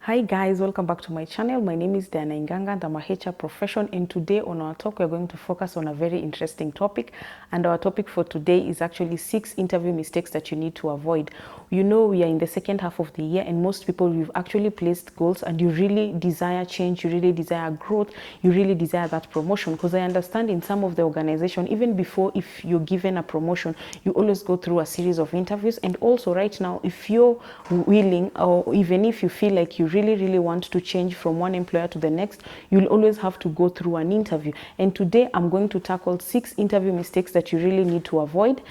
Hi guys, welcome back to my channel. My name is Diana Inganga and I'm a HR professional, and today on our talk we're going to focus on a very interesting topic, and our topic for today is actually 6 interview mistakes that you need to avoid. You know, we are in the second half of the year and most people, we've actually placed goals and you really desire change, you really desire growth, you really desire that promotion, because I understand in some of the organization, even before if you're given a promotion, you always go through a series of interviews. And also right now, if you're willing, or even if you feel like you really want to change from one employer to the next, you'll always have to go through an interview. And today I'm going to tackle 6 interview mistakes that you really need to avoid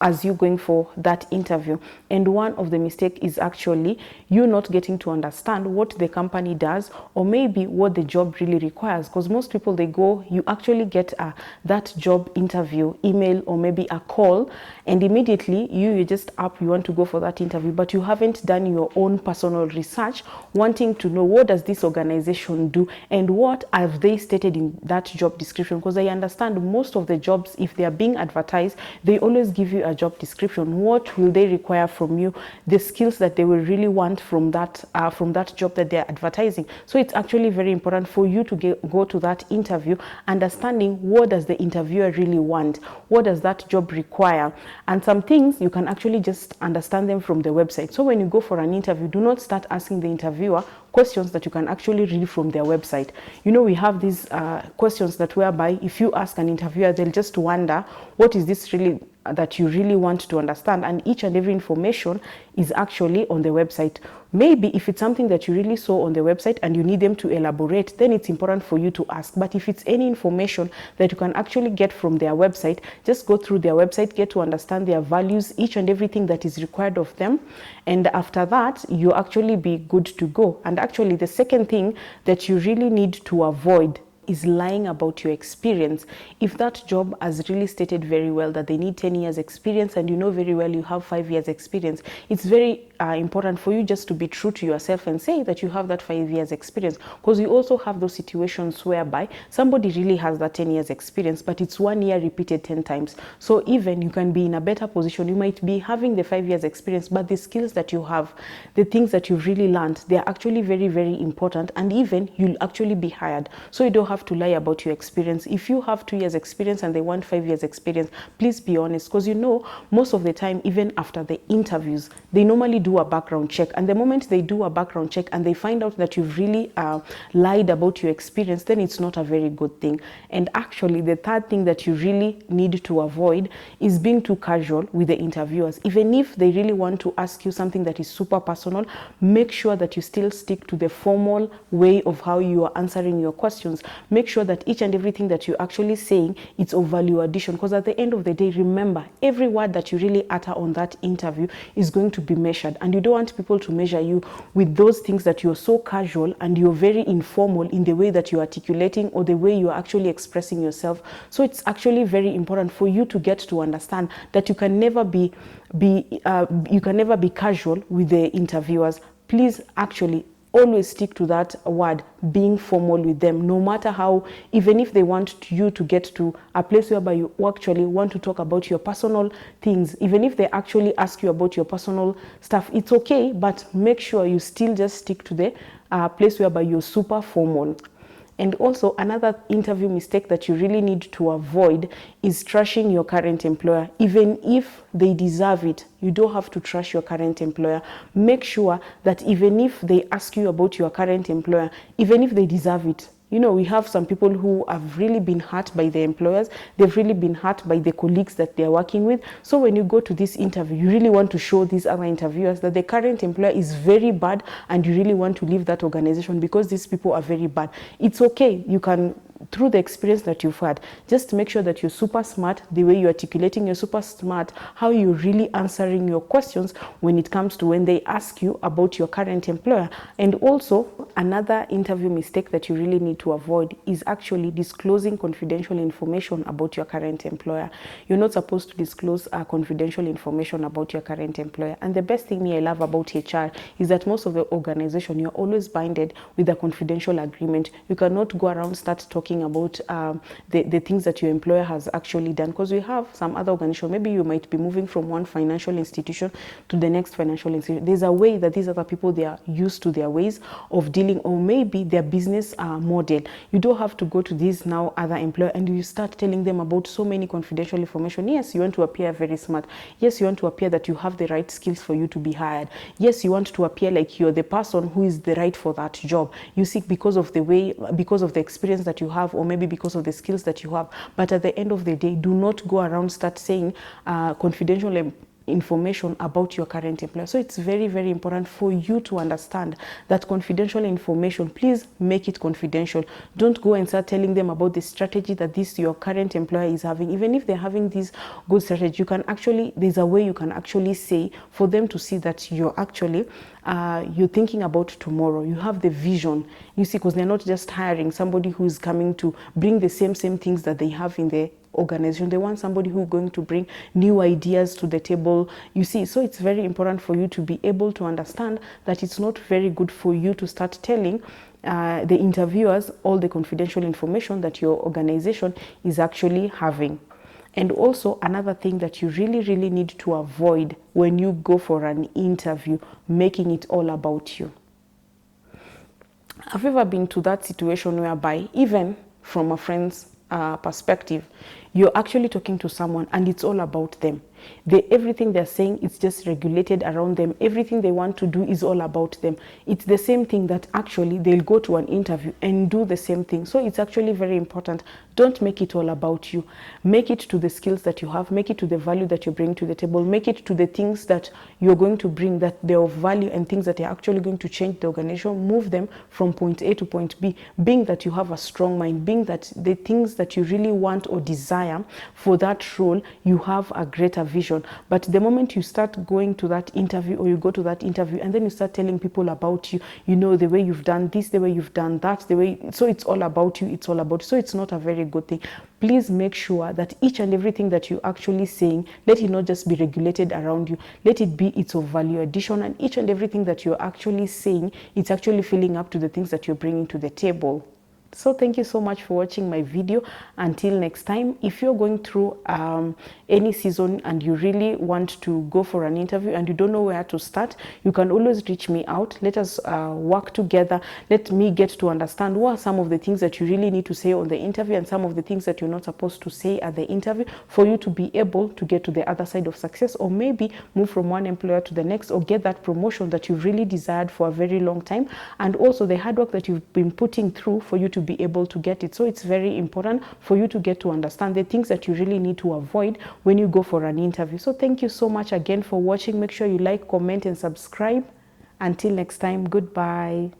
as you're going for that interview. And one of the mistake is actually you not getting to understand what the company does, or maybe what the job really requires. Because most people, they go, you actually get that job interview email or maybe a call, and immediately you're just up, you want to go for that interview, but you haven't done your own personal research, wanting to know what does this organization do and what have they stated in that job description. Because I understand most of the jobs, if they are being advertised, they always give you a job description. What will they require from you, the skills that they will really want from that job that they're advertising. So it's actually very important for you to go to that interview understanding what does the interviewer really want, what does that job require. And some things you can actually just understand them from the website. So when you go for an interview, do not start asking the interviewer questions that you can actually read from their website. You know, we have these questions that whereby if you ask an interviewer, they'll just wonder, what is this really that you really want to understand? And each and every information is actually on the website. Maybe if it's something that you really saw on the website and you need them to elaborate, then it's important for you to ask. But if it's any information that you can actually get from their website, just go through their website, get to understand their values, each and everything that is required of them. And after that, you actually be good to go. And actually, the second thing that you really need to avoid is lying about your experience. If that job has really stated very well that they need 10 years experience and you know very well you have 5 years experience, it's very important for you just to be true to yourself and say that you have that 5 years experience. Because you also have those situations whereby somebody really has that 10 years experience, but it's 1 year repeated 10 times. So even you can be in a better position. You might be having the 5 years experience, but the skills that you have, the things that you've really learned, they're actually very important, and even you'll actually be hired. So you don't have to lie about your experience. If you have 2 years experience and they want 5 years experience, please be honest, because you know most of the time, even after the interviews, they normally do a background check, and the moment they do a background check and they find out that you've really lied about your experience, then it's not a very good thing. And actually, the third thing that you really need to avoid is being too casual with the interviewers. Even if they really want to ask you something that is super personal, make sure that you still stick to the formal way of how you are answering your questions. Make sure that each and everything that you're actually saying, it's of value addition, because at the end of the day, remember, every word that you really utter on that interview is going to be measured, and you don't want people to measure you with those things that you're so casual and you're very informal in the way that you're articulating or the way you're actually expressing yourself. So it's actually very important for you to get to understand that you can never be casual with the interviewers. Please actually always stick to that word, being formal with them, no matter how, even if they want you to get to a place whereby you actually want to talk about your personal things, even if they actually ask you about your personal stuff, it's okay, but make sure you still just stick to the place whereby you're super formal. And also, another interview mistake that you really need to avoid is trashing your current employer. Even if they deserve it, you don't have to trash your current employer. Make sure that even if they ask you about your current employer, even if they deserve it, you know, we have some people who have really been hurt by their employers. They've really been hurt by the colleagues that they're working with. So when you go to this interview, you really want to show these other interviewers that the current employer is very bad and you really want to leave that organization because these people are very bad. It's okay. You can, through the experience that you've had, just make sure that you're super smart, the way you're articulating, you're super smart, how you're really answering your questions when it comes to when they ask you about your current employer. And also, another interview mistake that you really need to avoid is actually disclosing confidential information about your current employer. You're not supposed to disclose confidential information about your current employer. And the best thing I love about HR is that most of the organization, you're always binded with a confidential agreement. You cannot go around start talking talking about the things that your employer has actually done, because we have some other organization, maybe you might be moving from one financial institution to the next financial institution. There's a way that these other people, they are used to their ways of dealing, or maybe their business model. You don't have to go to these now other employer and you start telling them about so many confidential information. Yes, you want to appear very smart. Yes, you want to appear that you have the right skills for you to be hired. Yes, you want to appear like you're the person who is the right for that job. You seek because of the way, because of the experience that you have, or maybe because of the skills that you have. But at the end of the day, do not go around start saying confidential information about your current employer. So it's very, very important for you to understand that confidential information, please make it confidential. Don't go and start telling them about the strategy that this your current employer is having. Even if they're having this good strategy, you can actually, there's a way you can actually say for them to see that you're actually you're thinking about tomorrow. You have the vision, you see, because they're not just hiring somebody who's coming to bring the same things that they have in the organization. They want somebody who's going to bring new ideas to the table, you see. So it's very important for you to be able to understand that it's not very good for you to start telling the interviewers all the confidential information that your organization is actually having. And also another thing that you really need to avoid when you go for an interview, making it all about you. Have you ever been to that situation whereby, even from a friend's perspective, you're actually talking to someone and it's all about them? Everything they're saying, it's just regulated around them. Everything they want to do is all about them. It's the same thing that actually they'll go to an interview and do the same thing. So it's actually very important. Don't make it all about you. Make it to the skills that you have. Make it to the value that you bring to the table. Make it to the things that you're going to bring, that they're of value and things that are actually going to change the organization, move them from point A to point B, being that you have a strong mind, being that the things that you really want or desire for that role, you have a greater vision. But the moment you start going to that interview, or you go to that interview and then you start telling people about you, you know, the way you've done this, the way you've done that, the way, so it's all about you, it's all about you. So it's not a very good thing. Please make sure that each and everything that you're actually saying, let it not just be regulated around you, let it be it's of value addition, and each and everything that you're actually saying, it's actually filling up to the things that you're bringing to the table. So thank you so much for watching my video. Until next time, if you're going through any season and you really want to go for an interview and you don't know where to start, you can always reach me out. Let us work together. Let me get to understand what are some of the things that you really need to say on the interview and some of the things that you're not supposed to say at the interview, for you to be able to get to the other side of success, or maybe move from one employer to the next, or get that promotion that you've really desired for a very long time, and also the hard work that you've been putting through for you to be able to get it. So it's very important for you to get to understand the things that you really need to avoid when you go for an interview. So thank you so much again for watching. Make sure you like, comment, and subscribe. Until next time, goodbye.